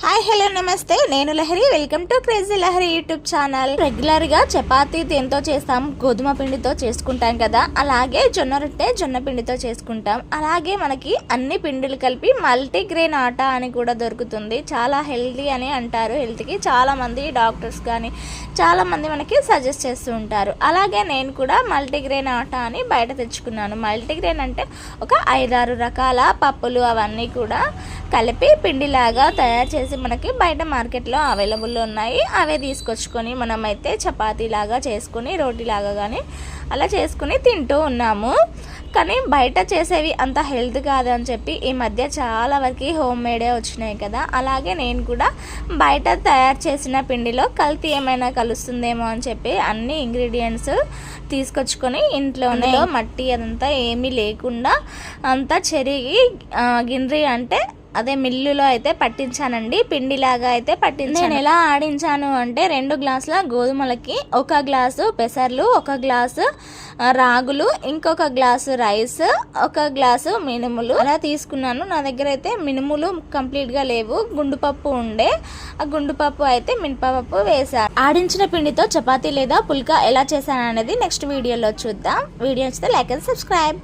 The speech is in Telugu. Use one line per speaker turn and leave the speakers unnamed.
హాయ్ హలో నమస్తే, నేను Lahari. Welcome to crazy Lahari YouTube channel. Regular గా చపాతీ దేంతో చేస్తాం? గోధుమ పిండితో చేసుకుంటాం కదా, అలాగే జొన్న రొట్టె జొన్న పిండితో చేసుకుంటాం. అలాగే మనకి అన్ని పిండిలు కలిపి మల్టీగ్రెయిన్ ఆటా అని కూడా దొరుకుతుంది. చాలా హెల్తీ అని అంటారు. హెల్త్కి చాలా మంది డాక్టర్స్ కానీ చాలా మంది మనకి సజెస్ట్ చేస్తూ ఉంటారు. అలాగే నేను కూడా మల్టీగ్రెయిన్ ఆటా అని బయట తెచ్చుకున్నాను. మల్టీగ్రెయిన్ అంటే ఒక 5-6 రకాల పప్పులు అవన్నీ కూడా కలిపి పిండిలాగా తయారు చేసి మనకి బయట మార్కెట్లో అవైలబుల్లో ఉన్నాయి. అవే తీసుకొచ్చుకొని మనమైతే చపాతీలాగా చేసుకుని రోటీలాగా కానీ అలా చేసుకుని తింటూ ఉన్నాము. కానీ బయట చేసేవి అంత హెల్త్ కాదు అని చెప్పి ఈ మధ్య చాలా వరకు హోమ్ మేడే వచ్చినాయి కదా, అలాగే నేను కూడా బయట తయారు చేసిన పిండిలో కల్తీ ఏమైనా కలుస్తుందేమో అని చెప్పి అన్ని ఇంగ్రీడియంట్స్ తీసుకొచ్చుకొని ఇంట్లోనే మట్టి అదంతా ఏమీ లేకుండా అంతా చెరిగి గిండ్రి అంటే అదే మిల్లులో అయితే పట్టించానండి. పిండిలాగా అయితే పట్టించాను. నేను ఎలా ఆడించాను అంటే 2 గ్లాసుల గోధుమలకి 1 గ్లాసు పెసర్లు, 1 గ్లాసు రాగులు, ఇంకొక గ్లాసు రైస్, 1 గ్లాసు మినుములు అలా తీసుకున్నాను. నా దగ్గర అయితే మినుములు కంప్లీట్గా లేవు, గుండుపప్పు ఉండే. ఆ గుండుపప్పు అయితే మినపప్పు వేసాను. ఆడించిన పిండితో చపాతీ లేదా పుల్కా ఎలా చేశాను అనేది నెక్స్ట్ వీడియోలో చూద్దాం. వీడియో నచ్చితే లైక్ అండ్ సబ్స్క్రైబ్.